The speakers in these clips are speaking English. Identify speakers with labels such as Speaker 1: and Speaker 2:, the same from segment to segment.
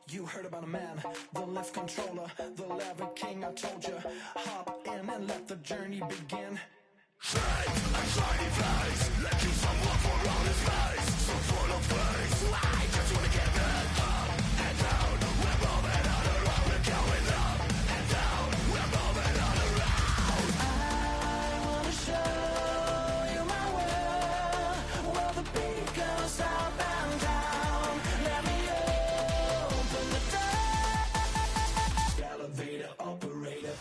Speaker 1: You heard about a man, the lift controller, the lever king. I told you, hop in and let the journey begin.
Speaker 2: Shake a shiny face, let you someone for all his face. So full of face, I just wanna get that up and down. We're moving on around, we're going up and down. We're moving on around.
Speaker 1: I wanna show you my world, where the beat goes up and down. Let me open the door. Elevator operator.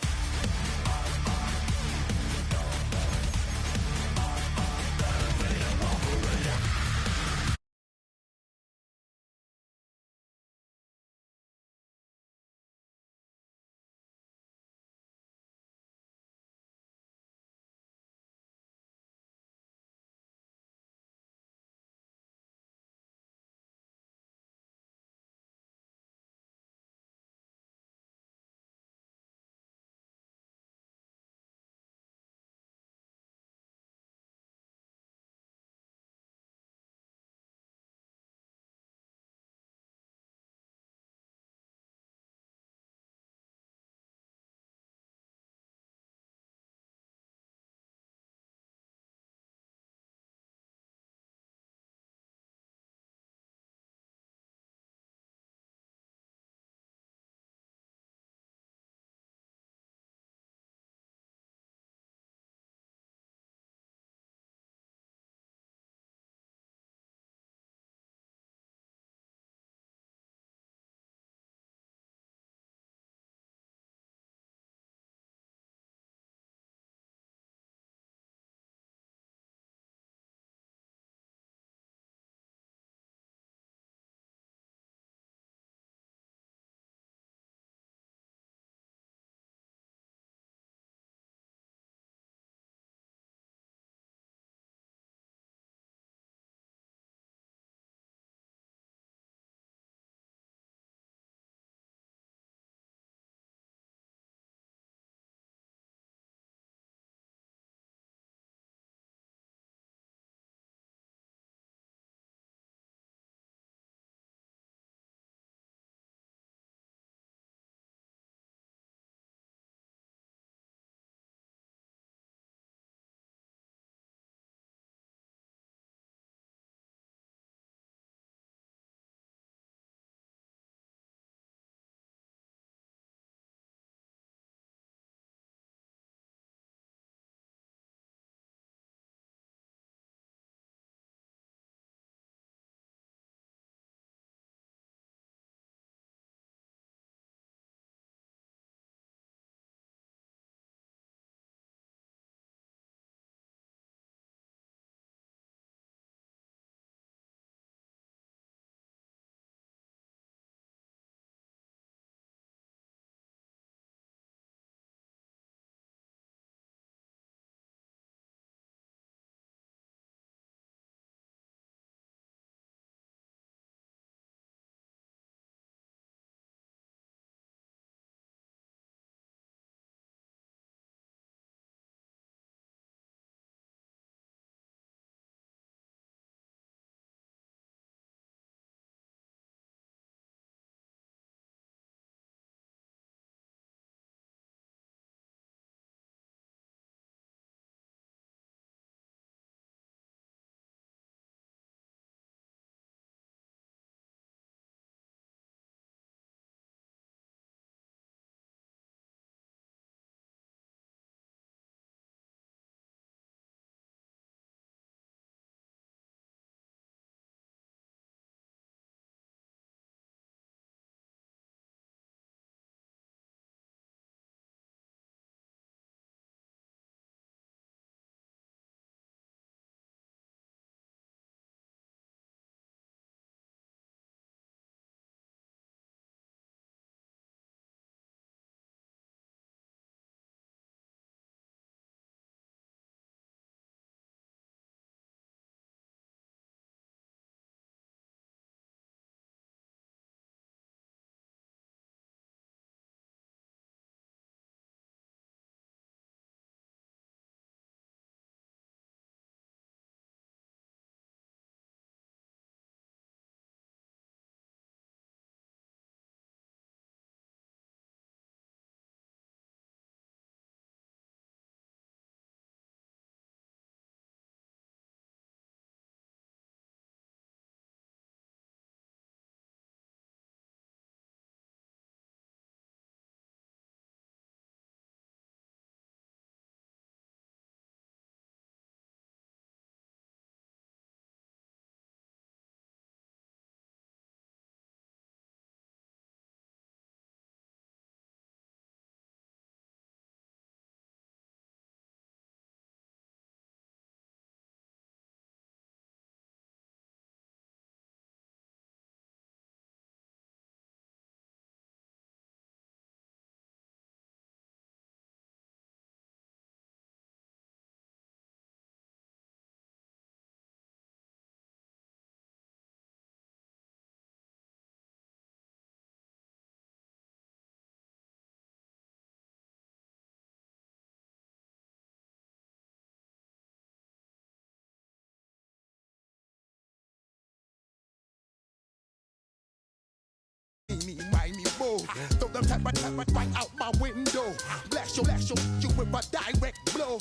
Speaker 3: whiny boo. Throw them tap right out my window. Blast you with a direct blow.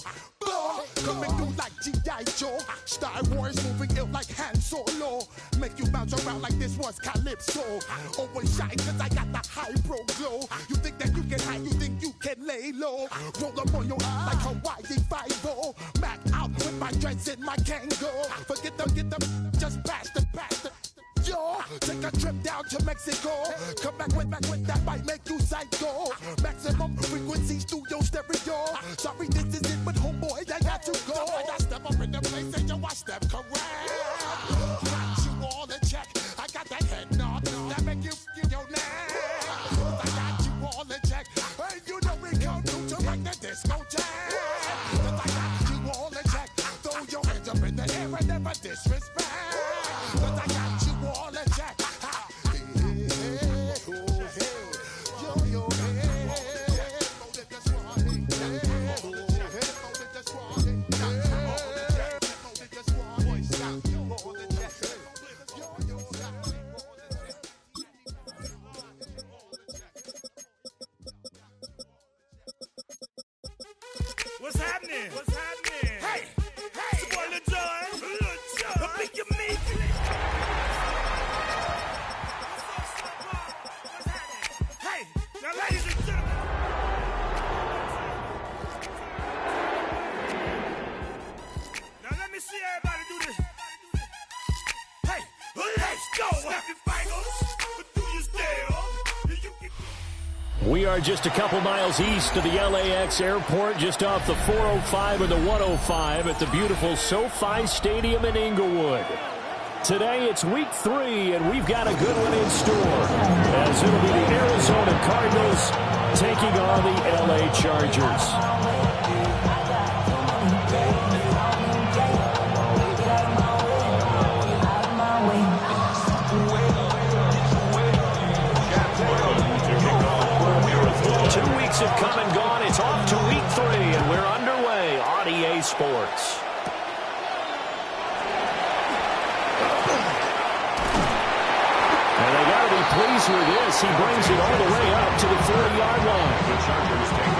Speaker 3: Coming through like G.I. Joe. Star Wars moving ill like Han Solo. Make you bounce around like this was Calypso. Always shine cause I got the high pro glow. You think that you can hide, you think you can lay low. Roll up on your ass like Hawaii 5-0. Mac out with my dreads in my Kango. Forget them, just pass the. Yo, take a trip down to Mexico. Come back with that might make you psycho. Maximum frequencies through your stereo. Sorry, this is it, but homeboy, I got to go. I step up in the place and yo, I step correct. Got you all in check. I got that head nod that make you your neck. I got you all in check. Hey, you know we come through to rock the disco jam. I got you all in check. Throw your hands up in the air and never disrespect. I got you all in check.
Speaker 2: What's happening? Hey! It's your boy Lil Jon. I think you mean it. Hey! Now, ladies and gentlemen. Now, let me see everybody do this. Hey! Let's go! Snap your fingers. Do you still?
Speaker 4: We are just a couple miles east of the LAX airport, just off the 405 or the 105 at the beautiful SoFi Stadium in Inglewood. Today it's week 3, and we've got a good one in store, as it'll be the Arizona Cardinals taking on the LA Chargers. 2 weeks have come and gone. It's off to week 3, and we're underway on EA Sports. And they got to be pleased with this. He brings it all the way up to the 40-yard line.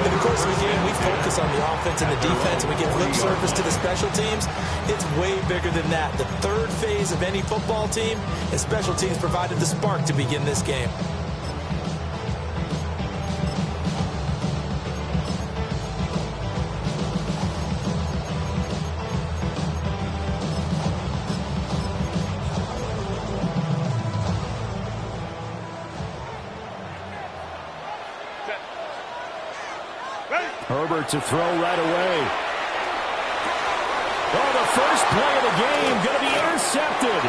Speaker 5: In the course of the game, we focus on the offense and the defense, and we give lip service to the special teams. It's way bigger than that. The third phase of any football team, and special teams provided the spark to begin this game.
Speaker 4: Herbert to throw right away. Oh, the first play of the game going to be intercepted.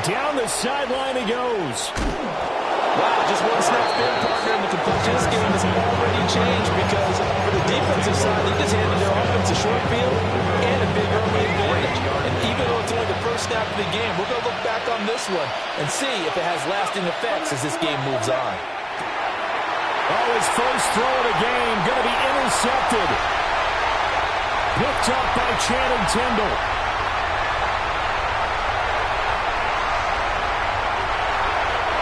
Speaker 4: Down the sideline he goes.
Speaker 5: Wow, just one snap in, partner, and the complexion of this game has already changed because for the defensive side, they just handed their offense a short field and a big early advantage. And even though it's only the first snap of the game, we're going to look back on this one and see if it has lasting effects as this game moves on.
Speaker 4: Oh, his first throw of the game going to be intercepted. Picked up by Channing Tindall.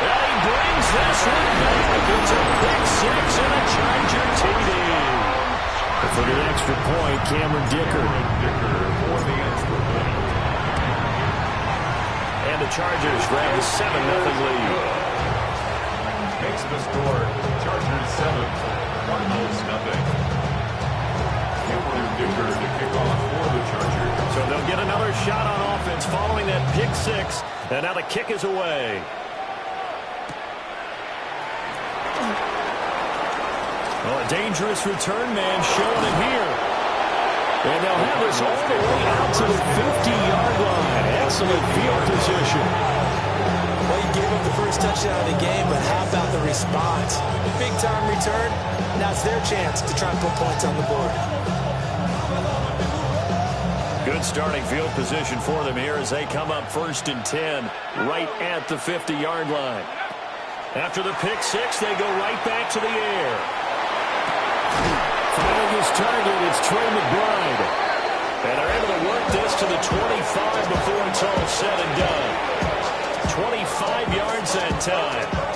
Speaker 4: And he brings this one back. It's a pick 6 and a Charger TD. For the extra point, Cameron Dicker. For the extra point. And the Chargers grab a 7-0 lead.
Speaker 6: Makes the score. Chargers 7, Cardinals 0. Cameron Dicker to kick off for the Chargers.
Speaker 4: So they'll get another shot on offense following that pick 6, and now the kick is away. Well, a dangerous return man showing it here. And they'll have this all the way out to the 50-yard line. Excellent field position.
Speaker 5: Well, you gave up the first touchdown of the game, but how about the response? Big-time return. Now it's their chance to try and put points on the board.
Speaker 4: Good starting field position for them here as they come up 1st and 10, right at the 50-yard line. After the pick 6, they go right back to the air. Finding his target, it's Trey McBride. And they're able to work this to the 25 before it's all said and done. 25 yards that time.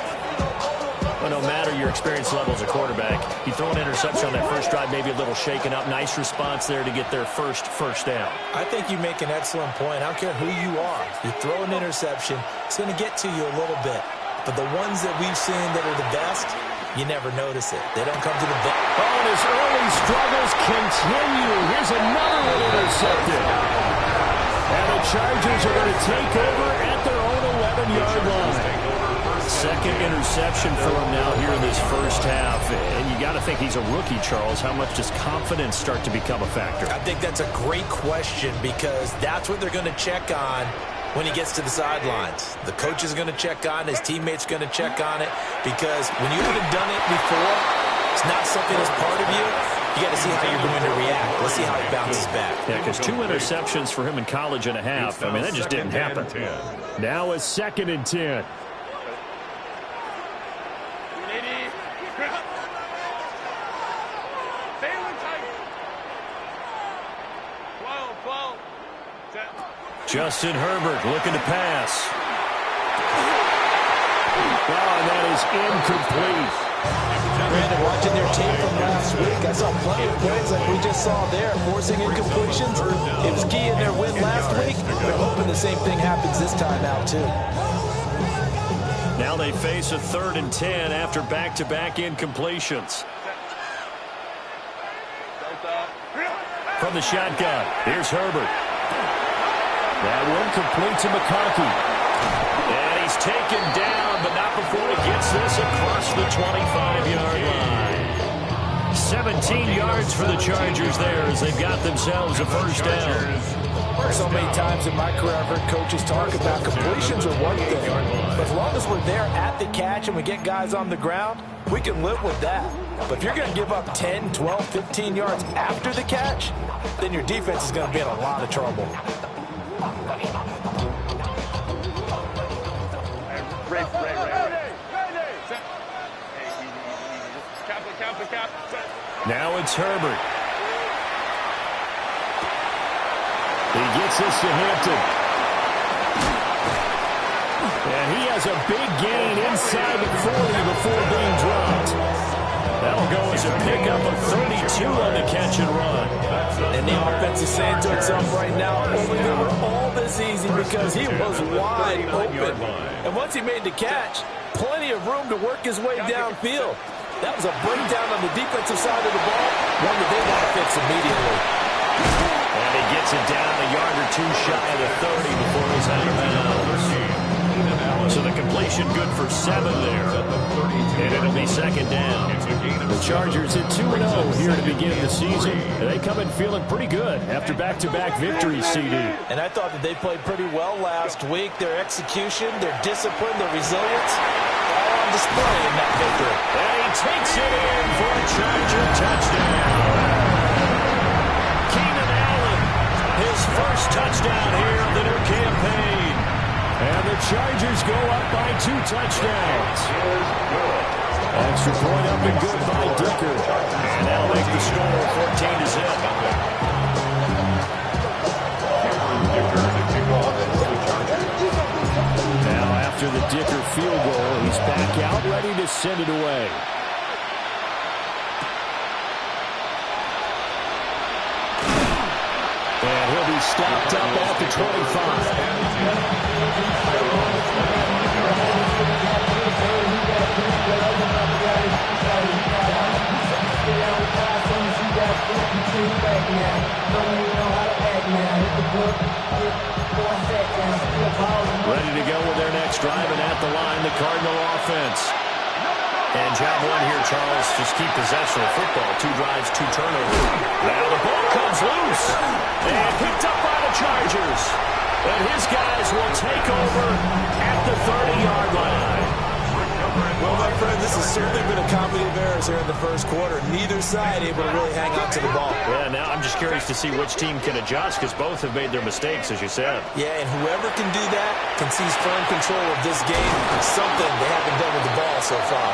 Speaker 4: know, no matter your experience level as a quarterback, you throw an interception on that first drive, maybe a little shaken up. Nice response there to get their first down.
Speaker 5: I think you make an excellent point. I don't care who you are. You throw an interception, it's going to get to you a little bit. But the ones that we've seen that are the best, you never notice it. They don't come to the bench.
Speaker 4: Oh, and his early struggles continue. Here's another one intercepted. And the Chargers are going to take over at their own 11-yard line. Second interception for him now here in this first half. And you got to think he's a rookie, Charles. How much does confidence start to become a factor?
Speaker 5: I think that's a great question because that's what they're going to check on when he gets to the sidelines. The coach is going to check on it. His teammates are going to check on it because when you haven't done it before, it's not something that's part of you. You got to see how you're going to react. Let's see how he bounces back.
Speaker 4: Yeah, because 2 interceptions for him in college and a half. I mean, that just didn't happen. Now it's 2nd and 10. Justin Herbert looking to pass. Oh, and that is incomplete.
Speaker 5: Brandon, watching their tape from last week, I saw plenty of plays like we just saw there, forcing incompletions. It was key in their win last week. They're hoping the same thing happens this time out, too.
Speaker 4: Now they face a 3rd and 10 after back-to-back incompletions. From the shotgun, here's Herbert. That one complete to McConkey. And he's taken down, but not before he gets this across the 25-yard line. 17 yards for the Chargers there as they've got themselves a first down.
Speaker 5: So many times in my career, I've heard coaches talk about completions are one thing. But as long as we're there at the catch and we get guys on the ground, we can live with that. But if you're going to give up 10, 12, 15 yards after the catch, then your defense is going to be in a lot of trouble.
Speaker 4: Now it's Herbert. He gets this to Hampton. And he has a big gain inside the 40 before being dropped. That'll go as a pickup of 32 on the catch and run.
Speaker 5: And the offense is saying to itself right now, oh, they were all this easy because he was wide open. And once he made the catch, plenty of room to work his way downfield. That was a breakdown on the defensive side of the ball, one that they want to fix immediately.
Speaker 4: And he gets it down a yard or two shy of the 30 before he's out of bounds. So the completion good for 7 there. And it'll be 2nd down. The Chargers at 2-0 here to begin the season. They come in feeling pretty good after back-to-back victories, CD.
Speaker 5: And I thought that they played pretty well last week. Their execution, their discipline, their resilience, all on display in that victory.
Speaker 4: And he takes it in for a Charger touchdown. Keenan Allen, his first touchdown here of the new campaign. And the Chargers go up by 2 touchdowns. Extra point up and good by Dicker. And that'll make the score 14-0. Now after the Dicker field goal, he's back out ready to send it away. And he'll be stopped up at the 25. Ready to go with their next drive, and at the line, the Cardinal offense. And job one here, Charles, just keep possession of football. 2 drives, 2 turnovers. Now the ball comes loose. And picked up by the Chargers. And his guys will take over at the 30-yard line.
Speaker 5: Well, my friend, this has certainly been a comedy of errors here in the first quarter. Neither side able to really hang on to the ball.
Speaker 4: Yeah, now I'm just curious to see which team can adjust because both have made their mistakes, as you said.
Speaker 5: Yeah, and whoever can do that can seize firm control of this game. Something they haven't done with the ball so far.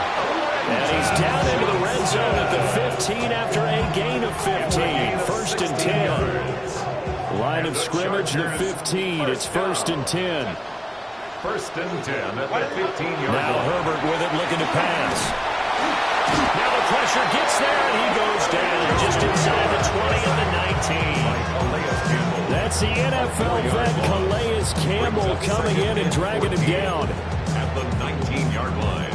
Speaker 4: And he's down into the red zone at the 15 after a gain of 15. 1st and 10. Line of scrimmage, the 15. It's 1st and 10.
Speaker 6: First and 10 at the 15-yard line.
Speaker 4: Now Herbert with it, looking to pass. Now the pressure gets there, and he goes down just inside the 20 of the 19. That's the NFL vet Calais Campbell coming in and dragging him down.
Speaker 6: At the 19-yard line.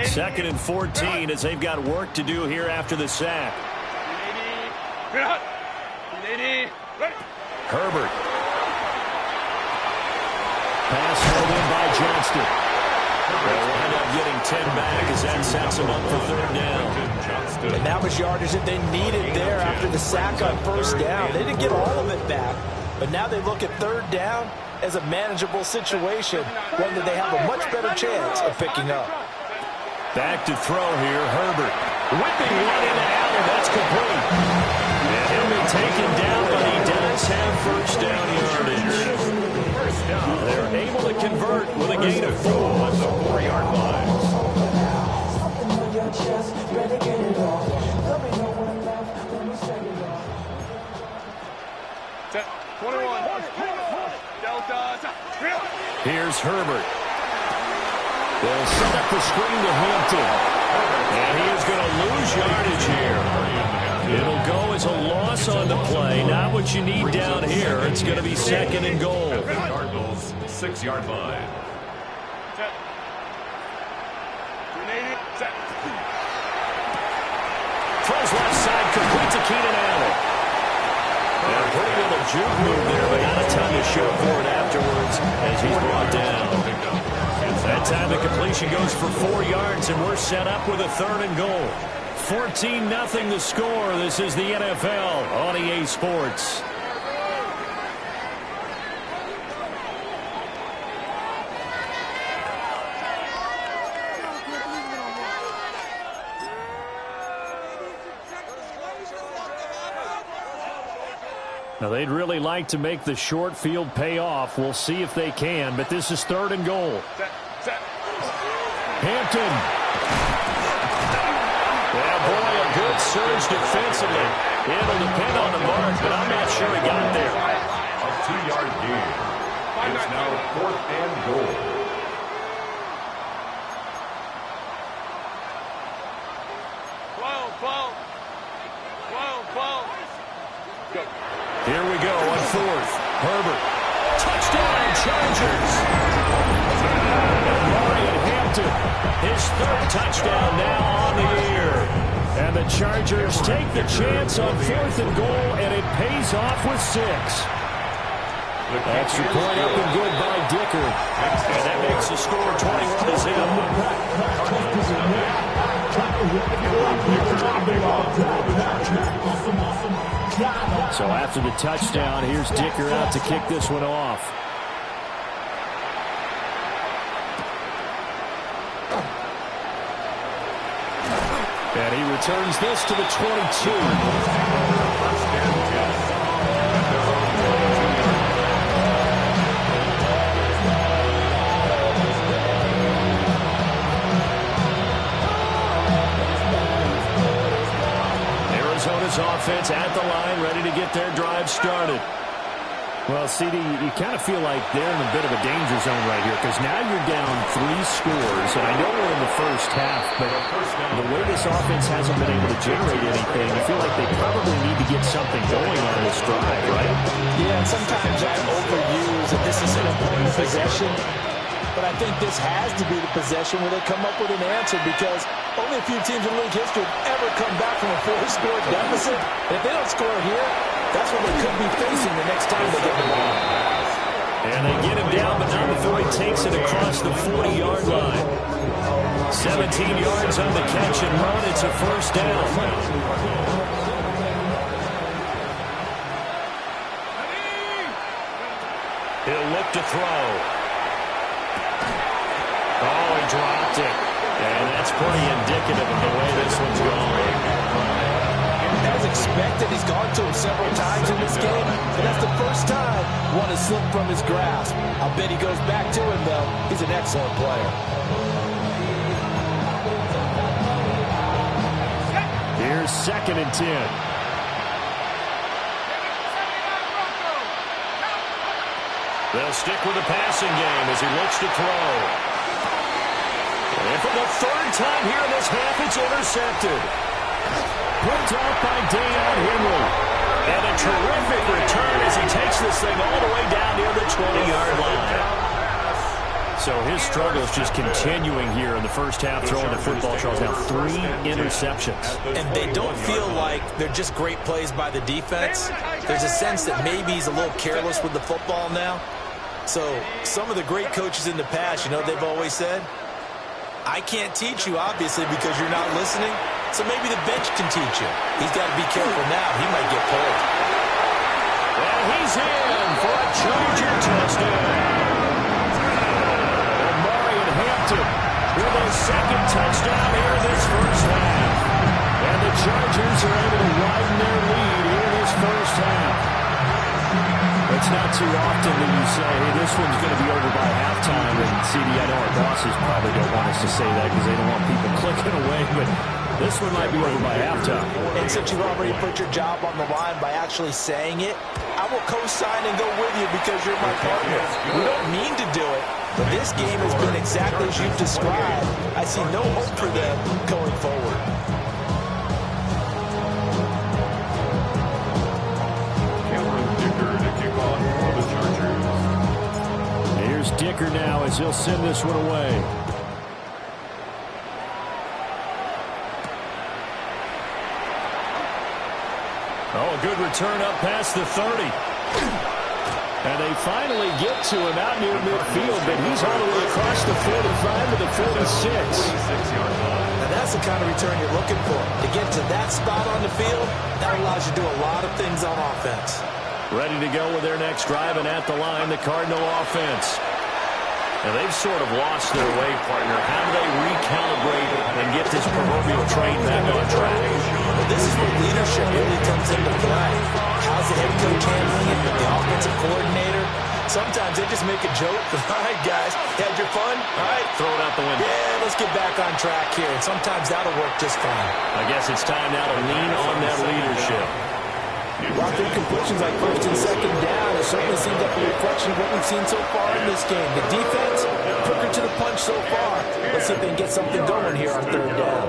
Speaker 4: Second and 14 as they've got work to do here after the sack. Herbert. Pass held in by Johnston. They'll wind up getting 10 back as that sets them up for third down.
Speaker 5: And that was yardage that they needed there after the sack on first down. They didn't get all of it back, but now they look at third down as a manageable situation, one that they have a much better chance of picking up.
Speaker 4: Back to throw here, Herbert. Whipping one into Allen, that's complete. And he'll be taken down, but he does have first down yardage. They're able to convert with a gain of 4 on the 4-yard line. Here's Herbert. They'll set up the screen to Hampton. And he is going to lose yardage here. It'll go as a loss on the play. Not what you need down here. It's going to be second and goal.
Speaker 6: Cardinals, 6-yard line.
Speaker 4: Throws left side, complete to Keenan Allen. And a pretty little juke move there, but not a ton to show for it afterwards as he's brought down. That time the completion goes for 4 yards, and we're set up with a third and goal. 14-0 the score. This is the NFL on EA Sports. Now, they'd really like to make the short field pay off. We'll see if they can, but this is third and goal. Hampton. Yeah, boy, a good surge defensively. It'll depend on the mark, but I'm not sure he got there.
Speaker 6: A 2-yard gain. It's now 4th and goal.
Speaker 4: Here we go on 4th. Herbert. Touchdown, Chargers. Marion Hampton, his 3rd touchdown now on the year. And the Chargers take the chance on 4th and goal, and it pays off with 6. Extra point up and good by Dicker. And that makes the score 21-0. So after the touchdown, here's Dicker out to kick this one off. And he returns this to the 22. Arizona's offense at the line, ready to get their drive started. Well, CD, you kind of feel like they're in a bit of a danger zone right here because now you're down 3 scores, and I know we're in the first half, but the way this offense hasn't been able to generate anything, I feel like they probably need to get something going on this drive, right?
Speaker 5: Yeah, and sometimes I overuse that this is an important possession, but I think this has to be the possession where they come up with an answer because only a few teams in league history have ever come back from a 4-score deficit. And if they don't score here, that's what they could be facing the next time they get the ball.
Speaker 4: And they get him down, but not before he takes it across the 40-yard line. 17 yards on the catch and run. It's a first down. He'll look to throw. Oh, he dropped it. And that's pretty indicative of the way this one's going.
Speaker 5: As expected, he's gone to him several times in this game, but that's the first time one has slipped from his grasp. I'll bet he goes back to him, though. He's an excellent player.
Speaker 4: Here's Here's 2nd and 10. They'll stick with the passing game as he looks to throw. And for the 3rd time here in this half, it's intercepted. Picked off by Deion Henry. And a terrific return as he takes this thing all the way down near the 20-yard line. So his struggle is just continuing here in the first half, throwing the football. Charles, now 3 interceptions.
Speaker 5: And they don't feel like they're just great plays by the defense. There's a sense that maybe he's a little careless with the football now. So some of the great coaches in the past, you know, they've always said, I can't teach you, obviously, because you're not listening. So maybe the bench can teach you. He's got to be careful now. He might get pulled.
Speaker 4: And he's in for a Charger touchdown. With a 2nd touchdown here in this first half. And the Chargers are able to widen their lead here in this first half. It's not too often that you say, hey, this one's going to be over by halftime. And CD, I know our bosses probably don't want us to say that because they don't want people clicking away. But this one might be over by halftime.
Speaker 5: And since you've already put your job on the line by actually saying it, I will co-sign and go with you because you're my partner. We don't mean to do it. But this game has been exactly as you've described. I see no hope for them going forward.
Speaker 4: Here's Dicker now as he'll send this one away. Oh, a good return up past the 30. And they finally get to him out near midfield, but he's all the way across the 45 to the 46.
Speaker 5: Now that's the kind of return you're looking for. To get to that spot on the field, that allows you to do a lot of things on offense.
Speaker 4: Ready to go with their next drive, and at the line, the Cardinal offense. And they've sort of lost their way, partner. How do they recalibrate and get this proverbial train back on track?
Speaker 5: Well, this is where leadership really comes into play. How's the head coach handling it? The offensive coordinator? Sometimes they just make a joke. All right, guys, had your fun? All right.
Speaker 4: Throw it out the window.
Speaker 5: Yeah, let's get back on track here. And sometimes that'll work just fine.
Speaker 4: I guess it's time now to lean on that leadership.
Speaker 5: While through completions like 1st and 2nd down, it certainly seems like a reflection of what we've seen so far in this game. The defense, quicker to the punch so far. Let's see if they can get something going here on 3rd down.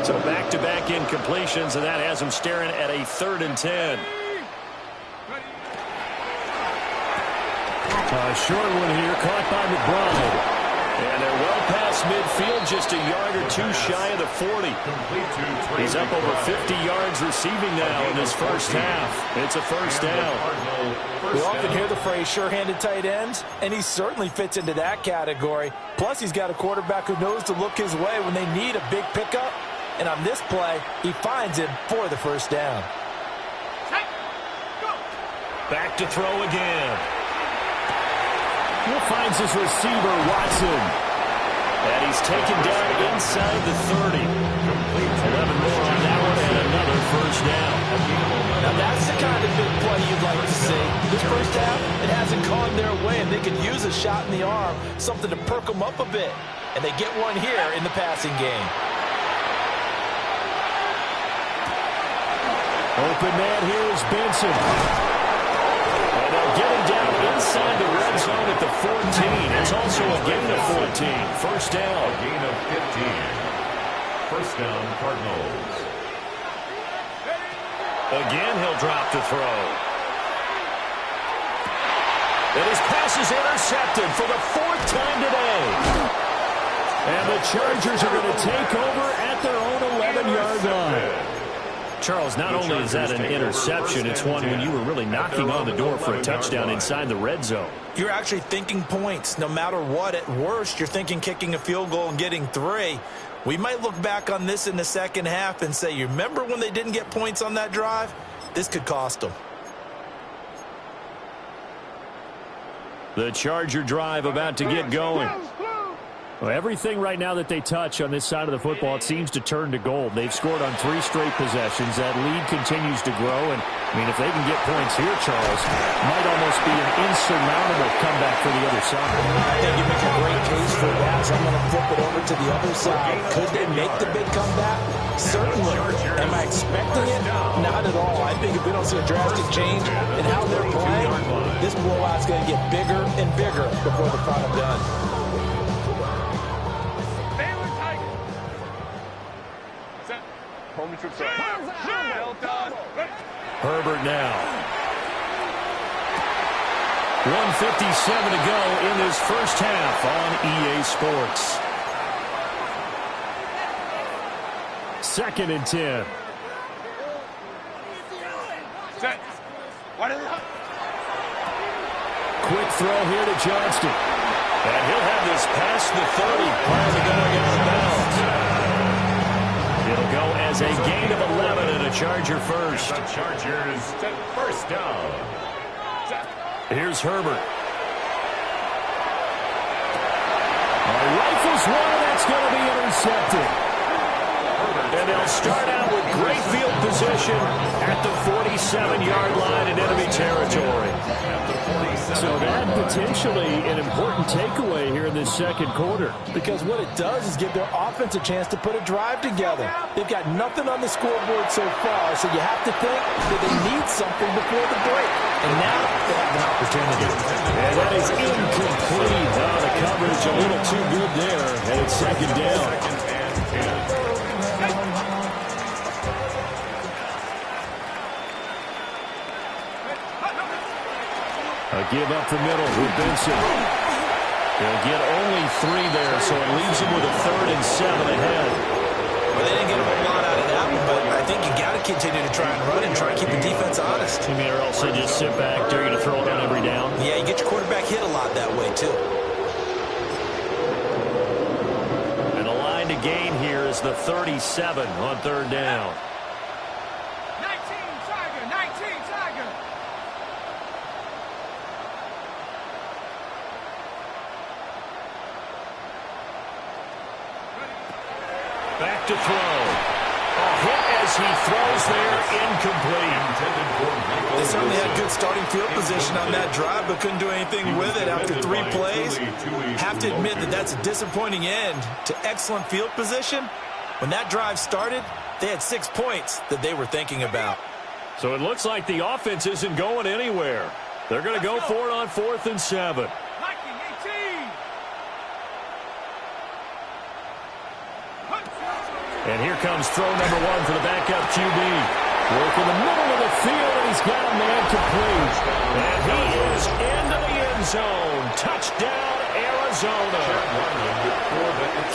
Speaker 4: So back-to-back incompletions, and that has them staring at a 3rd and 10. A short one here, caught by McBride. And they're well past midfield, just a yard or 2 shy of the 40. He's up over 50 yards receiving now in this first half. It's a 1st down.
Speaker 5: We often hear the phrase sure-handed tight ends, and he certainly fits into that category. Plus, he's got a quarterback who knows to look his way when they need a big pickup. And on this play, he finds him for the 1st down.
Speaker 4: Back to throw again. He finds his receiver, Watson. And he's taken down inside the 30. 11 more on that one, and another 1st down.
Speaker 5: Now that's the kind of big play you'd like to see. This first half, it hasn't gone their way, and they could use a shot in the arm, something to perk them up a bit. And they get one here in the passing game.
Speaker 4: Open man here is Benson. And they'll get him down inside the red zone at the 14. It's also a gain of 14. 1st down.
Speaker 6: A gain of 15. 1st down, Cardinals.
Speaker 4: Again, he'll drop to throw. And his pass is intercepted for the 4th time today. And the Chargers are going to take over at their own 11-yard line. Charles, not only is that an interception, it's one when you were really knocking on the door for a touchdown inside the red zone.
Speaker 5: You're actually thinking points. No matter what, at worst, you're thinking kicking a field goal and getting 3. We might look back on this in the 2nd half and say, you remember when they didn't get points on that drive? This could cost them.
Speaker 4: The Charger drive about to get going. Well, everything right now that they touch on this side of the football, it seems to turn to gold. They've scored on 3 straight possessions. That lead continues to grow. And, I mean, if they can get points here, Charles, it might almost be an insurmountable comeback for the other side.
Speaker 5: I think you make a great case for that. So I'm going to flip it over to the other side. Could they make the big comeback? Certainly. Am I expecting it? Not at all. I think if we don't see a drastic change in how they're playing, this blowout's going to get bigger and bigger before the final done.
Speaker 4: Herbert now. 1:57 to go in this first half on EA Sports. 2nd and 10.
Speaker 2: Set.
Speaker 4: Quick throw here to Johnston. And he'll have this past the 30 prior to going out of bounds. It'll go as a gain of 11 and a Charger first.
Speaker 6: The Chargers first down.
Speaker 4: Here's Herbert. Rifles one, and that's going to be intercepted. And they'll start out with great field position at the 47-yard line in enemy territory. So that potentially an important takeaway here in this second quarter.
Speaker 5: Because what it does is give their offense a chance to put a drive together. They've got nothing on the scoreboard so far, so you have to think that they need something before the break. And now they have an opportunity.
Speaker 4: And that is incomplete. The coverage a little too good there, and it's 2nd down. A give up the middle with Benson. They'll get only 3 there, so it leaves them with a 3rd and 7 ahead.
Speaker 5: Well, they didn't get a whole lot out of that one, but I think you got to continue to try and run and try and keep the defense honest.
Speaker 4: You mean, or else they just sit back, dare you to throw it on every down?
Speaker 5: Yeah, you get your quarterback hit a lot that way, too.
Speaker 4: And the line to gain here is the 37 on 3rd down.
Speaker 2: 19 Tiger.
Speaker 4: Back to throw. A hit as he throws there, incomplete.
Speaker 5: They certainly had good starting field position on that drive, but couldn't do anything with it after 3 plays. Have to admit that that's a disappointing end to excellent field position. When that drive started, they had 6 points that they were thinking about.
Speaker 4: So it looks like the offense isn't going anywhere. They're going to go for it on 4th and 7. And here comes throw number 1 for the backup QB. Work in the middle of the field, and he's got a man complete. And he is into the end zone. Touchdown, Arizona.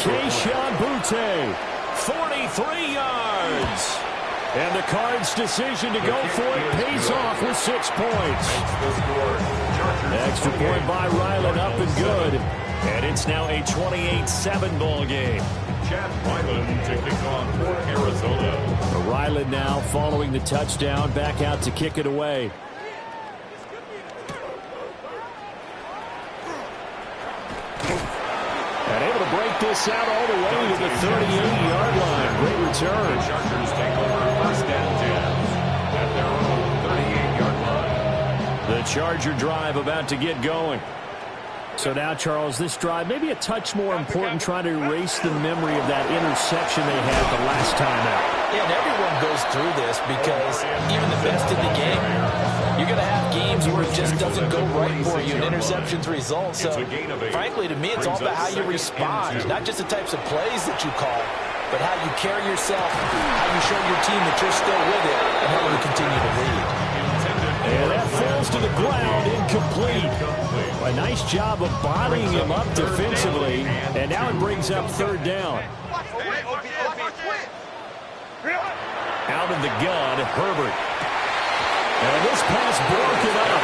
Speaker 4: Keyshawn Butte, 43 yards. And the Cards' decision to go for it pays off with 6 points. Extra point by Ryland, up and good. And it's now a 28-7 ball game.
Speaker 6: Chad Ryland to kick off for Arizona.
Speaker 4: Ryland now following the touchdown, back out to kick it away. And able to break this out all the way to the 38-yard line. Great return.
Speaker 6: The Chargers take over 1st and 10 at their own 38-yard line.
Speaker 4: The Charger drive about to get going. So now, Charles, this drive maybe a touch more important, trying to erase the memory of that interception they had the last time out.
Speaker 5: Yeah, and everyone goes through this because even the best in the game, you're going to have games where it just doesn't go right for you and interceptions result. So, frankly, to me, it's all about how you respond, not just the types of plays that you call, but how you carry yourself, how you show your team that you're still with it, and how you continue to lead.
Speaker 4: And that falls to the ground, incomplete. A nice job of bodying him up defensively, and now it brings up 3rd down. Out of the gun, Herbert. And this pass broken up.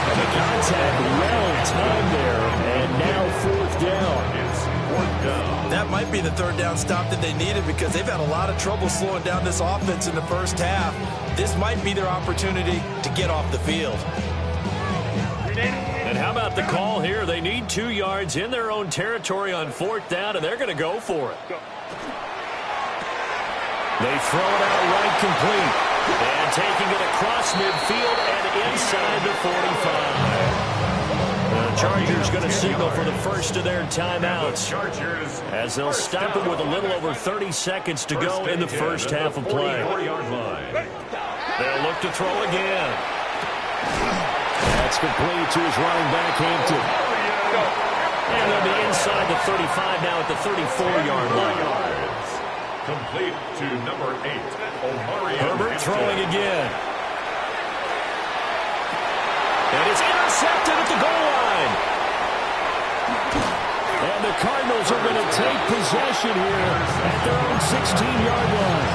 Speaker 4: And the contact well timed there, and now 4th down.
Speaker 6: It's 4th down.
Speaker 5: That might be the 3rd down stop that they needed because they've had a lot of trouble slowing down this offense in the first half. This might be their opportunity to get off the field.
Speaker 4: And how about the call here. They need 2 yards in their own territory on 4th down, and they're going to go for it. They throw it out right complete. And taking it across midfield and inside the 45. The Chargers going to signal for the first of their timeouts as they'll stop it with a little over 30 seconds to go in the first half of play. They'll look to throw again. That's complete to his running back, Hampton. And they'll be inside the 35 now at the 34-yard line.
Speaker 6: Complete to number 8, Omari.
Speaker 4: Herbert throwing again. And it's intercepted at the goal line. And the Cardinals are going to take possession here at their own 16-yard line.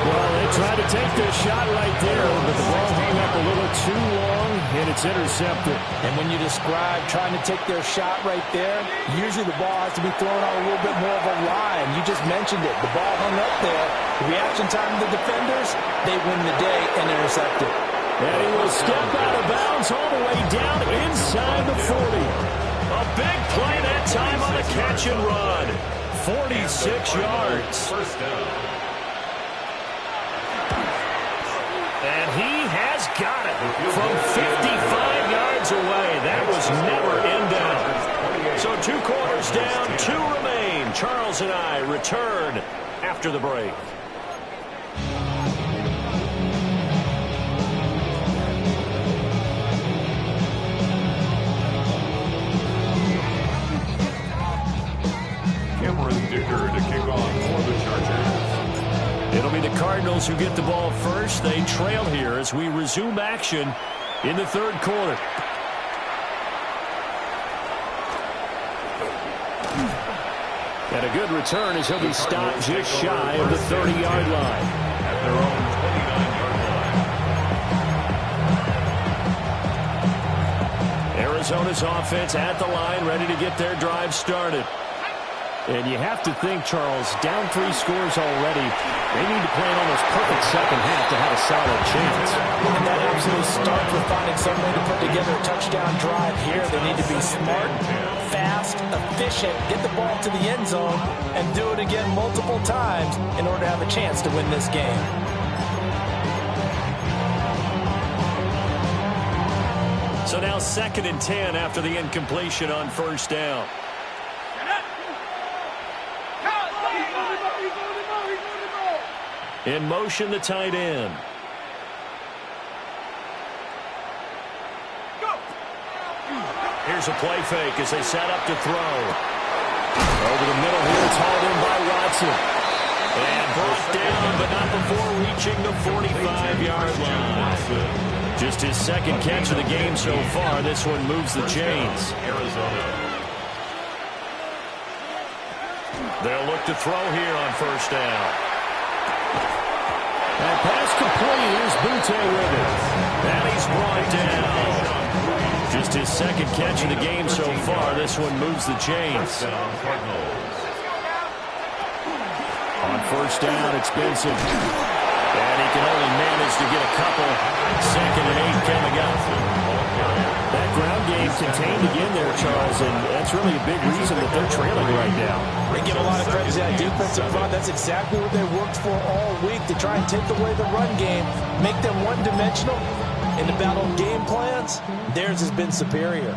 Speaker 4: Well, they tried to take their shot right there, but the ball hung up a little too long, and it's intercepted.
Speaker 5: And when you describe trying to take their shot right there, usually the ball has to be thrown on a little bit more of a line. You just mentioned it. The ball hung up there. The reaction time of the defenders, they win the day and intercept it.
Speaker 4: And he will step out of bounds all the way down inside the 40. A big play that time on a catch and run. 46 yards.
Speaker 6: First down.
Speaker 4: And he has got it from 55 yards away. That was never in doubt. So 2 quarters down, 2 remain. Charles and I return after the break.
Speaker 6: Cameron Dicker to kick off for the Chargers.
Speaker 4: It'll be the Cardinals who get the ball first. They trail here as we resume action in the 3rd quarter. And a good return as he'll be stopped just shy of the 30-yard line.
Speaker 6: At their own 29-yard line.
Speaker 4: Arizona's offense at the line, ready to get their drive started. And you have to think, Charles, down 3 scores already. They need to play an almost perfect second half to have a solid chance.
Speaker 5: And that absolutely starts with finding some way to put together a touchdown drive here. They need to be smart, fast, efficient, get the ball to the end zone, and do it again multiple times in order to have a chance to win this game.
Speaker 4: So now 2nd and 10 after the incompletion on 1st down. In motion, the tight end. Here's a play fake as they set up to throw. Over the middle here, it's hauled in by Watson. And brought down, but not before reaching the 45-yard line. Just his 2nd catch of the game so far. This one moves the chains.
Speaker 6: Arizona.
Speaker 4: They'll look to throw here on 1st down. And pass complete. Here's Butte with it. And he's brought down. Just his 2nd catch of the game so far. This one moves the chains. On 1st down, it's Benson. And he can only manage to get a couple. 2nd and 8 coming up. That ground game contained again there, Charles, and that's really a big reason that they're trailing right now.
Speaker 5: They give a lot of credit to that defensive front. That's exactly what they worked for all week, to try and take away the run game, make them one-dimensional. In the battle of game plans, theirs has been superior.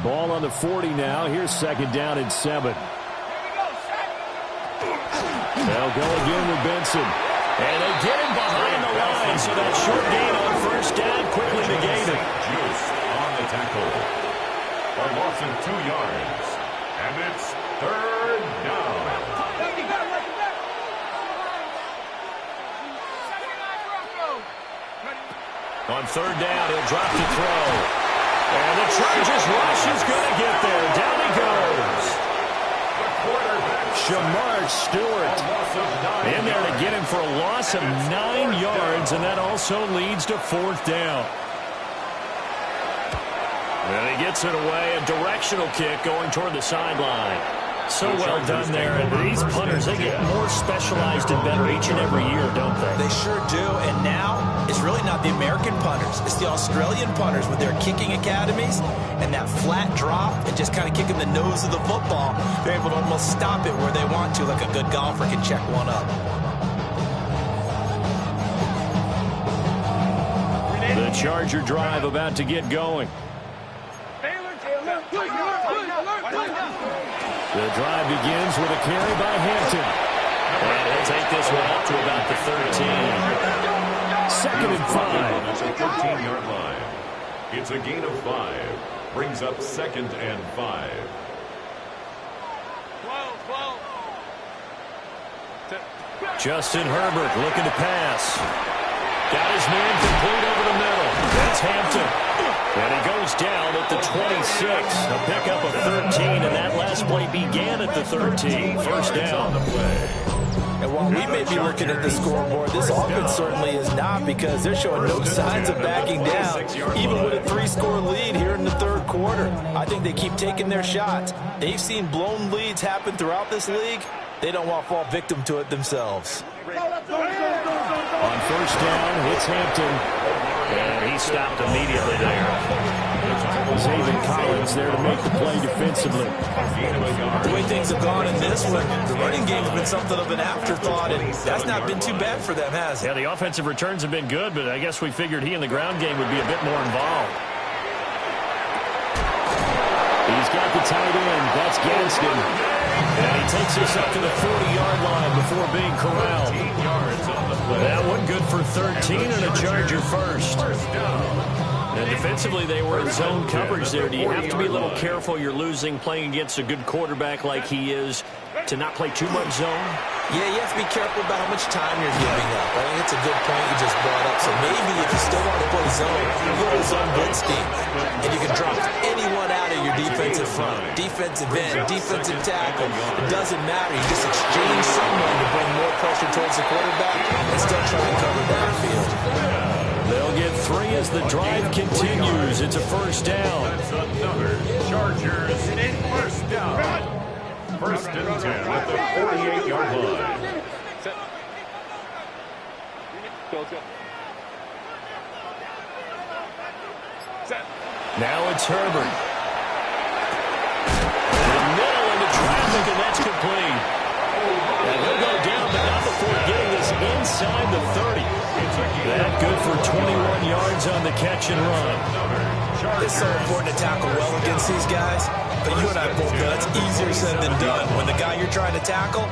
Speaker 4: Ball on the 40 now. Here's 2nd down and 7. They'll go again with Benson. And they get him behind the line, so that short gain on 1st down quickly negated.
Speaker 6: Juice on the tackle. For loss of 2 yards. And it's 3rd down.
Speaker 4: On 3rd down, he'll drop to throw. And the Chargers rush is going to get there. Down he goes. Shamar Stewart in there to get him for a loss of 9 yards, and that also leads to 4th down. And he gets it away, a directional kick going toward the sideline. So well done there. And these punters, they get more specialized and better each and every year, don't they?
Speaker 5: They sure do. And now it's really not the American punters. It's the Australian punters with their kicking academies and that flat drop and just kind of kicking the nose of the football. They're able to almost stop it where they want to, like a good golfer can check one up.
Speaker 4: The Charger drive about to get going. The drive begins with a carry by Hampton. And he'll take this one up to about the 13. Second and 5.
Speaker 6: At the 13-yard line. It's a gain of 5. Brings up second and 5.
Speaker 4: Justin Herbert looking to pass. Got his man complete over the middle. That's Hampton. And he goes down at the 26. A pickup of 13, and that last play began at the 13. First down.
Speaker 5: And while we may be looking at the scoreboard, this offense certainly is not, because they're showing no signs of backing down, even with a 3-score lead here in the third quarter. I think they keep taking their shots. They've seen blown leads happen throughout this league. They don't want to fall victim to it themselves.
Speaker 4: On first down, it's Hampton. And he stopped immediately there. Zayvon Collins there to make the play defensively.
Speaker 5: The way things have gone in this one, the running game's been something of an afterthought, and that's not been too bad for them, has it?
Speaker 4: Yeah, the offensive returns have been good, but I guess we figured he in the ground game would be a bit more involved. He's got the tight end. That's Gadsden. And he takes us up to the 40-yard line before being corralled. That one good for 13 and a Charger first. And defensively, they were in zone coverage there. Do you have to be a little careful? You're losing, playing against a good quarterback like he is, to not play too much zone?
Speaker 5: Yeah, you have to be careful about how much time you're giving up. I think it's a good point you just brought up. So maybe if you still want to play zone, you go to zone blitz scheme, and you can drop anyone out of your defensive front. Defensive end, defensive tackle. It doesn't matter. You just exchange someone to bring more pressure towards the quarterback and still try to cover downfield.
Speaker 4: They'll get 3 as the drive continues. It's a first down.
Speaker 6: That's another Chargers first down. First and 10 at the 48-yard line.
Speaker 4: Now it's Herbert. The middle into traffic, and that's complete. And he'll go down, but not before getting this inside the 30. That good for 21 yards on the catch and run.
Speaker 5: It's so important to tackle well against these guys. But you and I both know it's easier said than done. When the guy you're trying to tackle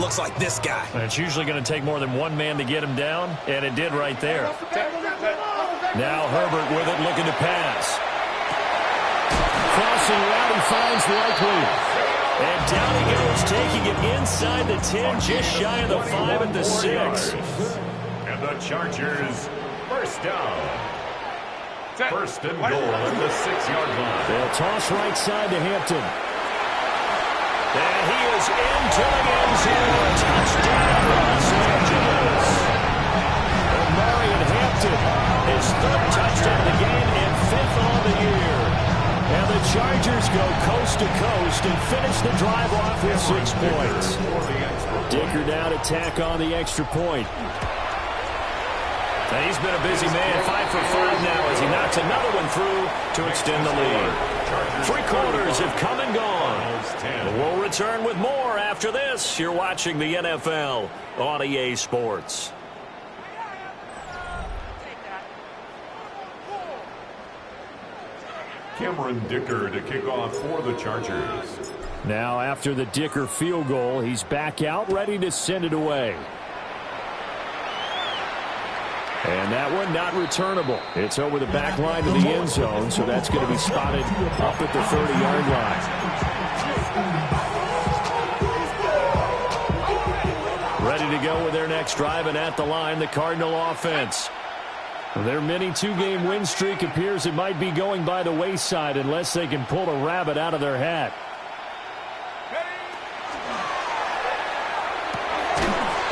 Speaker 5: looks like this guy.
Speaker 4: And it's usually going to take more than one man to get him down, and it did right there. Now Herbert with it, looking to pass. Crossing route, he finds Likely. And down he goes, taking it inside the 10, just shy of the 5 at the 6.
Speaker 6: And the Chargers first down. First and goal at the 6-yard line.
Speaker 4: They'll toss right side to Hampton. And he is into the end zone. Touchdown, Los Angeles. And Marion Hampton, his 3rd touchdown of the game and 5th on the year. And the Chargers go coast to coast and finish the drive off with 6 points. Dicker now to tack on the extra point. And he's been a busy man, 5 for 5 now as he knocks another one through to extend the lead. 3 quarters have come and gone. We'll return with more after this. You're watching the NFL on EA Sports.
Speaker 6: Cameron Dicker to kick off for the Chargers.
Speaker 4: Now after the Dicker field goal, he's back out ready to send it away. And that one not returnable. It's over the back line to the end zone, so that's going to be spotted up at the 30-yard line. Ready to go with their next drive, and at the line, the Cardinal offense. Their mini 2-game win streak appears it might be going by the wayside unless they can pull a rabbit out of their hat.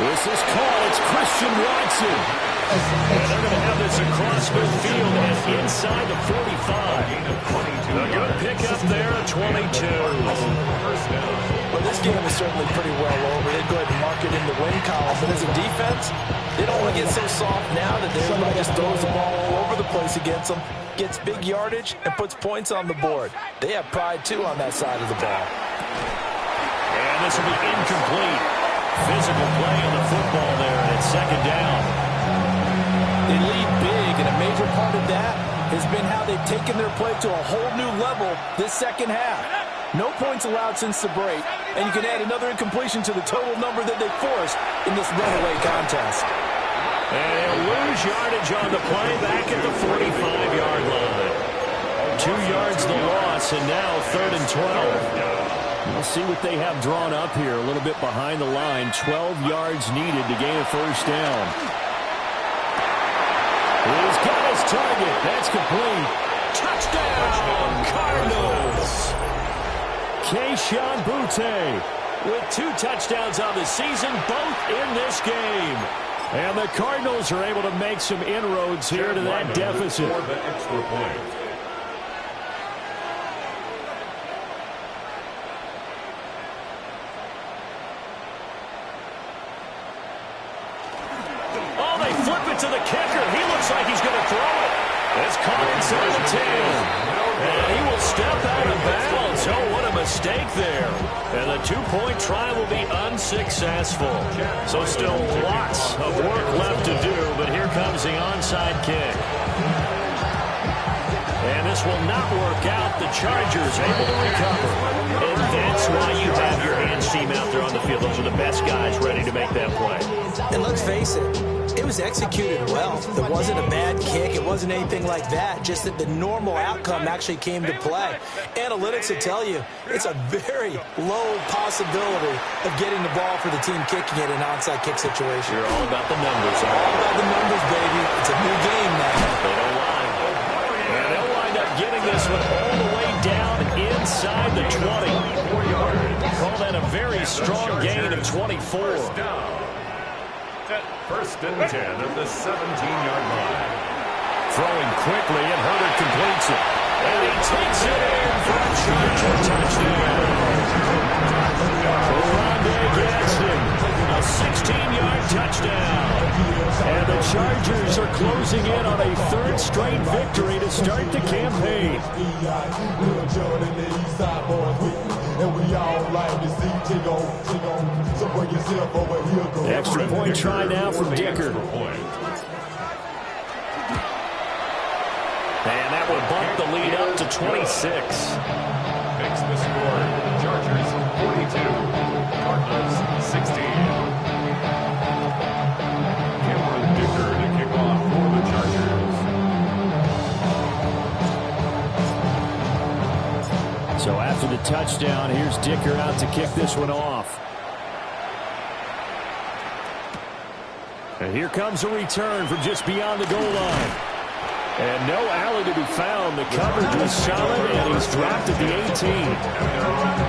Speaker 4: This is called. It's Christian Watson. And they're going to have this across midfield and inside the 45. A good pickup there at 22.
Speaker 5: Well, this game is certainly pretty well over. They'd go ahead and mark it in the win column. But as a defense, they don't want to get so soft now that everybody just throws the ball all over the place against them, gets big yardage, and puts points on the board. They have pride, too, on that side of the ball.
Speaker 4: And this will be incomplete. Physical play on the football there, and it's second down.
Speaker 5: They lead big, and a major part of that has been how they've taken their play to a whole new level this second half. No points allowed since the break, and you can add another incompletion to the total number that they forced in this runaway contest.
Speaker 4: And they'll lose yardage on the play back at the 45-yard line. 2 yards the loss, and now 3rd and 12. We'll see what they have drawn up here. A little bit behind the line. 12 yards needed to gain a first down. He's got his target. That's complete. Touchdown, Cardinals. Keyshawn Butte with 2 touchdowns on the season, both in this game. And the Cardinals are able to make some inroads here to that deficit.
Speaker 6: For the extra point.
Speaker 4: Oh, they flip it to the kicker. He looks like he's going to throw it. It's caught inside the 10. And he will step out of bounds. Oh, what a mistake there. And the 2-point try will be unsuccessful. So still lots of work left to do, but here comes the onside kick. And this will not work out. The Chargers able to recover. And that's why you have your hands team out there on the field. Those are the best guys ready to make that play.
Speaker 5: And let's face it, it was executed well. It wasn't a bad kick. It wasn't anything like that. Just that the normal outcome actually came to play. Analytics will tell you it's a very low possibility of getting the ball for the team kicking it in an onside kick situation.
Speaker 4: You're all about the numbers.
Speaker 5: All about the numbers, baby. It's a new game now.
Speaker 4: They don't lie. And they'll wind up getting this one all the way down inside the 20. Call that a very strong gain of 24.
Speaker 6: First and 10 at the 17-yard line.
Speaker 4: Throwing quickly, and Herbert completes it. And he takes it in for a Charger touchdown. Rondé Gadsden, a 16-yard touchdown. And the Chargers are closing in on a 3rd straight victory to start the campaign. Extra point try now from Dicker. And that would bump the lead up to 26.
Speaker 6: Makes the score. Chargers 42. Cardinals 16. Cameron Dicker to kick off for the Chargers.
Speaker 4: So after the touchdown, here's Dicker out to kick this one off. And here comes a return from just beyond the goal line. And no alley to be found. The coverage was solid, and he's dropped at the 18.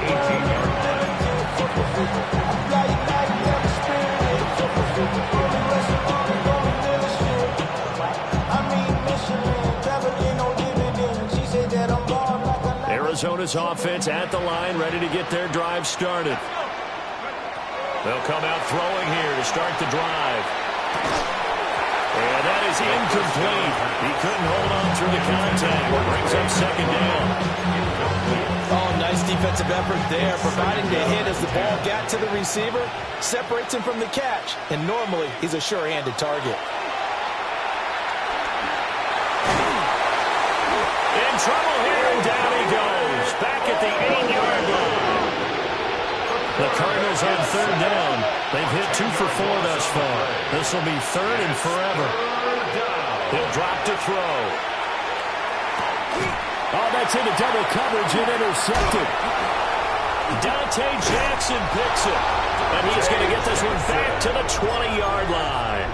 Speaker 6: 18-yard
Speaker 1: line.
Speaker 4: Arizona's offense at the line, ready to get their drive started. They'll come out throwing here to start the drive. And that is incomplete. He couldn't hold on through the contact. Brings up second down.
Speaker 5: Oh, nice defensive effort there, providing the hit as the ball got to the receiver, separates him from the catch, and normally he's a sure-handed target.
Speaker 4: In trouble here, and down he goes. Back at the 8-yard line. The Cardinals on 3rd down. They've hit 2 for 4 thus far. This will be 3rd and forever. He'll drop to throw. Oh, that's into double coverage and intercepted. Dante Jackson picks it. And he's going to get this one back to the 20-yard line.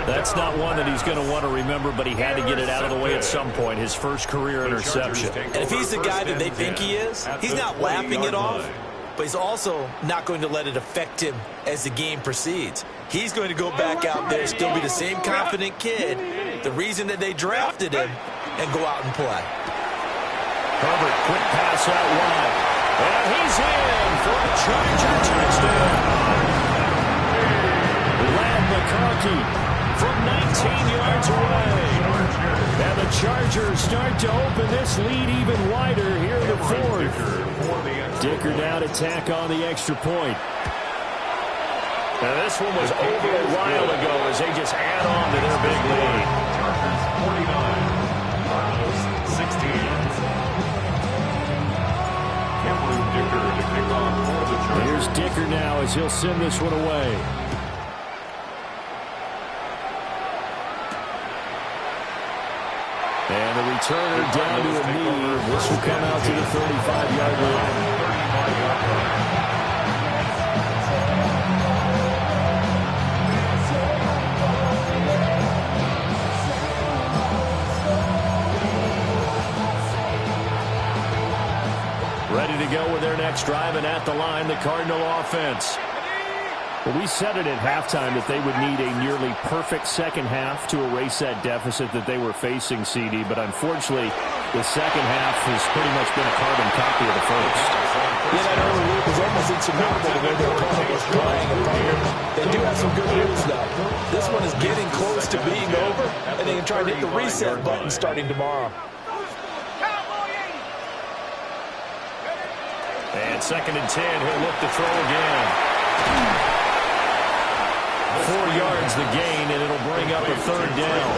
Speaker 4: That's not one that he's going to want to remember, but he had to get it out of the way at some point. His first career interception.
Speaker 5: And if he's the guy that they think he is, he's not lapping it off. but he's also not going to let it affect him as the game proceeds. He's going to go back out there, still be the same confident kid, the reason that they drafted him, and go out and play.
Speaker 4: Herbert, quick pass out wide. And he's in for a Charger touchdown. Lad McConkey from 19 yards away. And the Chargers start to open this lead even wider here in the fourth. Dicker now to tack on the extra point. Now this one was over a while ago as they just add on to their big lead.
Speaker 6: Chargers 49, 16. Dicker to kick off for the Chargers.
Speaker 4: Here's Dicker now as he'll send this one away. And the returner down to a knee. This will come out to the 35-yard line. Ready to go with their next drive, and at the line, the Cardinal offense. Well, we said it at halftime that they would need a nearly perfect second half to erase that deficit that they were facing, CD, but unfortunately, the second half has pretty much been a carbon copy of the first.
Speaker 5: Yeah, that early lead was almost insurmountable the way their opponent was playing. They do have some good news, though. This one is getting close to being over, and they can try to hit the reset button starting tomorrow.
Speaker 4: And 2nd and 10, he'll look to throw again. 4 yards the gain, and it'll bring up a 3rd down.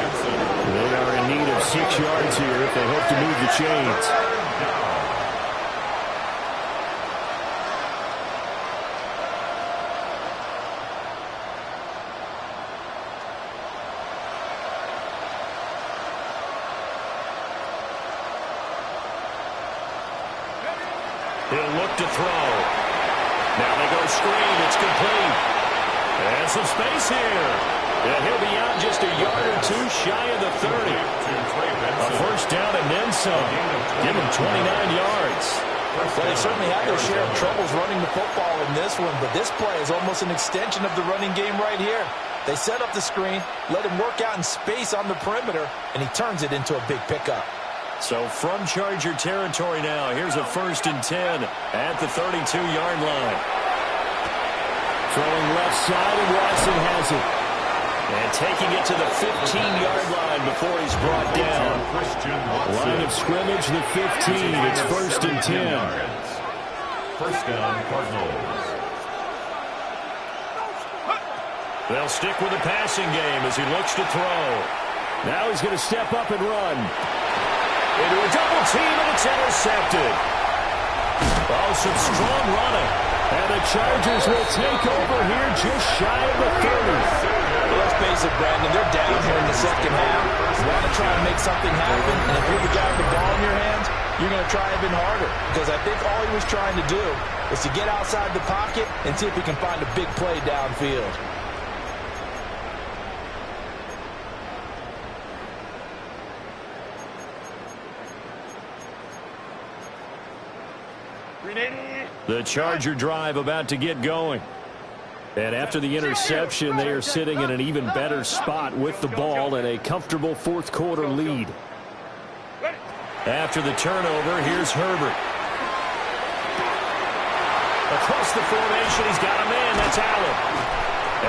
Speaker 4: They are in need of 6 yards here if they hope to move the chains. He'll look to throw. Now they go screen. It's complete. And some space here. And he'll be out just a yard or two shy of the 30. A first down and then some. Give him 29 yards.
Speaker 5: Well, they certainly had their share of troubles running the football in this one, but this play is almost an extension of the running game right here. They set up the screen, let him work out in space on the perimeter, and he turns it into a big pickup.
Speaker 4: So from Charger territory now, here's a 1st and 10 at the 32-yard line. Throwing left side, and Watson has it. And taking it to the 15-yard line before he's brought down. Line of scrimmage, the 15. It's 1st and 10.
Speaker 6: First down, Cardinals.
Speaker 4: They'll stick with the passing game as he looks to throw. Now he's going to step up and run. Into a double team, and it's intercepted. Oh, some strong running. And the Chargers will take over here just shy of the 30.
Speaker 5: Well, let's face it, Brandon, they're down here in the second half. You want to try and make something happen, and if you're the guy with the ball in your hands, you're going to try even harder. Because I think all he was trying to do was to get outside the pocket and see if he can find a big play downfield.
Speaker 4: The Charger drive about to get going. And after the interception, they are sitting in an even better spot with the ball and a comfortable 4th quarter lead. After the turnover, here's Herbert. Across the formation, he's got a man. That's Allen.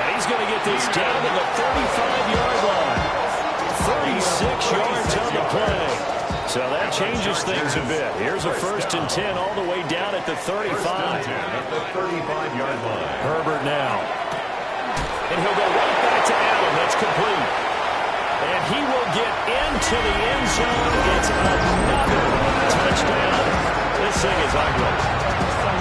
Speaker 4: And he's going to get this down to the 35-yard line. 36 yards on the play. So that changes things a bit. Here's a 1st and 10 all the way down at the 35.
Speaker 6: At the 35-yard line.
Speaker 4: Herbert now. And he'll go right back to Allen. That's complete. And he will get into the end zone. It's another touchdown. This thing is ugly.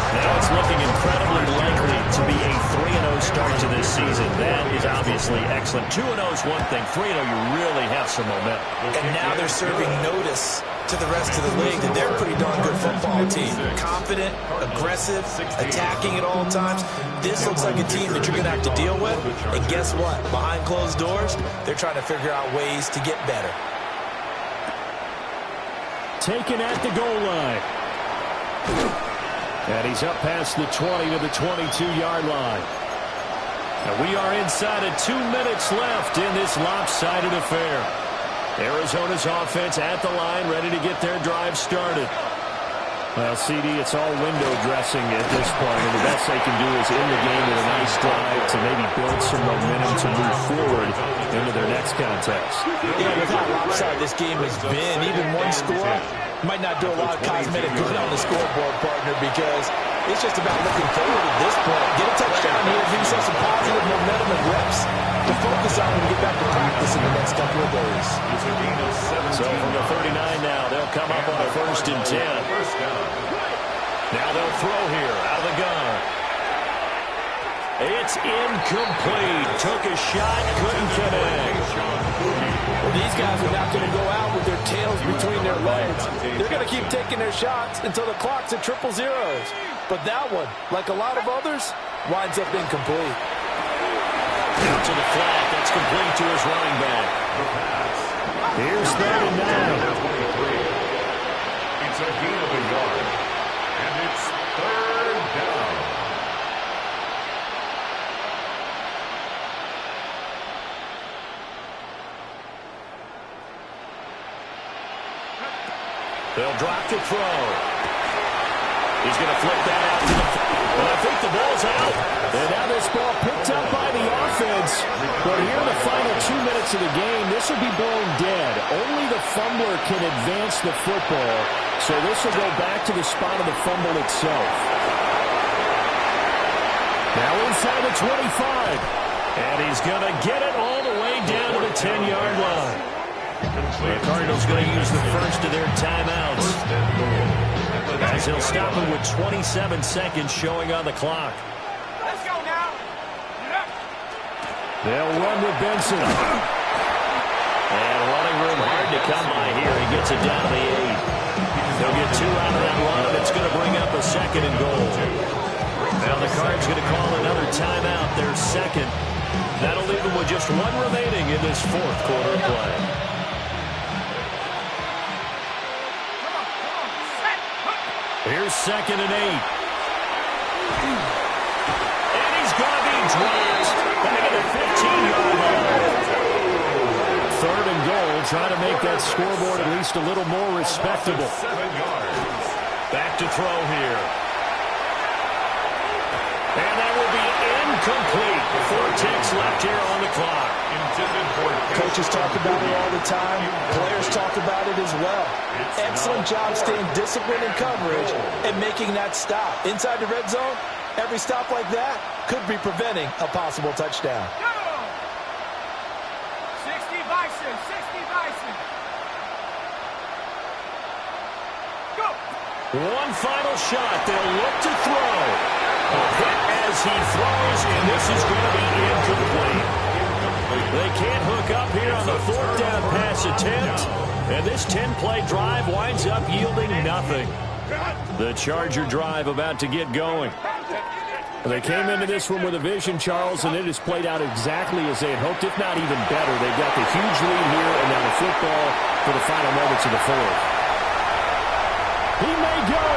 Speaker 4: Now it's looking incredibly likely to be a 3-0 start to this season. That is obviously excellent. 2-0 is one thing. 3-0, you really have some momentum.
Speaker 5: And now they're serving notice to the rest of the league that they're a pretty darn good football team. Confident, aggressive, attacking at all times. This looks like a team that you're going to have to deal with. And guess what? Behind closed doors, they're trying to figure out ways to get better.
Speaker 4: Taken at the goal line. And he's up past the 20 to the 22-yard line. And we are inside of 2 minutes left in this lopsided affair. Arizona's offense at the line, ready to get their drive started. Well, CD, it's all window dressing at this point, and the best they can do is end the game with a nice drive to maybe build some momentum to move forward into their next contest.
Speaker 5: Yeah, with how lopsided this game has been, even one score might not do a lot of cosmetic good on the scoreboard, partner, because it's just about looking forward at this point. Get a touchdown here, give yourself some positive momentum and reps to focus on and get back to practice in the next couple of days.
Speaker 4: So from the 39 now, they'll come up on a 1st and 10. Now they'll throw here out of the gun. It's incomplete. Took a shot, couldn't connect.
Speaker 5: Well, these guys are not going to go out with their tails between their legs. They're going to keep taking their shots until the clock's at 000. But that one, like a lot of others, winds up incomplete.
Speaker 4: Out to the flat. That's complete to his running back. Here's 39.
Speaker 6: It's a gain of a yard. And it's 3rd down.
Speaker 4: They'll drop to throw. He's going to flip that out to the but I think the ball's out. And now this ball picked up by the offense. But here in the final 2 minutes of the game, this will be blown dead. Only the fumbler can advance the football. So this will go back to the spot of the fumble itself. Now inside the 25. And he's going to get it all the way down to the 10-yard line. The Cardinals going to use the first of their timeouts, as he'll stop it with 27 seconds showing on the clock.
Speaker 1: Let's go now.
Speaker 4: They'll run with Benson. And running room hard to come by here. He gets it down to the 8. They'll get 2 out of that run, and it's going to bring up a 2nd and goal. Now the Cards going to call another timeout, their second. That'll leave them with just 1 remaining in this 4th quarter of play. Here's 2nd and 8. And he's going to be dropped back at the 15-yard line. 3rd and goal, trying to make that scoreboard at least a little more respectable.
Speaker 6: 7 yards.
Speaker 4: Back to throw here. And that will be incomplete. 4 ticks left here on the clock.
Speaker 5: Coaches talk about it all the time. Players talk about it as well. Excellent job staying disciplined in coverage and making that stop. Inside the red zone, every stop like that could be preventing a possible touchdown.
Speaker 1: 60 Bison, 60 Bison. Go.
Speaker 4: One final shot. They'll look to throw. A hit as he throws, and this is going to be incomplete. They can't hook up here on the 4th down pass attempt, and this 10-play drive winds up yielding nothing. The Charger drive about to get going. They came into this one with a vision, Charles, and it has played out exactly as they had hoped, if not even better. They've got the huge lead here, and now the football for the final moments of the 4th. He may go.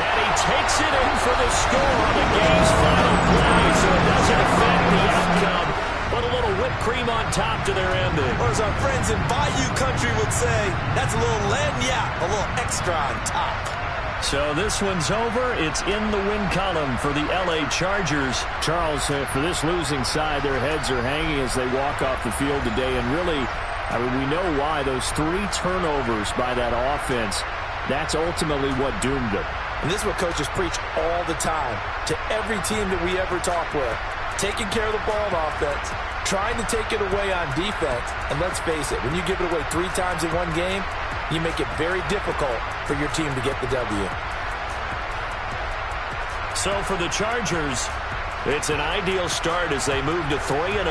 Speaker 4: And he takes it in for the score on the game's final play, so it doesn't affect the outcome. But a little whipped cream on top to their ending.
Speaker 5: Or as our friends in Bayou Country would say, that's a little lagniappe, a little extra on top.
Speaker 4: So this one's over. It's in the win column for the L.A. Chargers. Charles, for this losing side, their heads are hanging as they walk off the field today. And really, I mean, we know why. Those 3 turnovers by that offense, that's ultimately what doomed them.
Speaker 5: And this is what coaches preach all the time to every team that we ever talk with. Taking care of the ball on offense, trying to take it away on defense. And let's face it, when you give it away 3 times in one game, you make it very difficult for your team to get the W.
Speaker 4: So for the Chargers, it's an ideal start as they move to 3-0.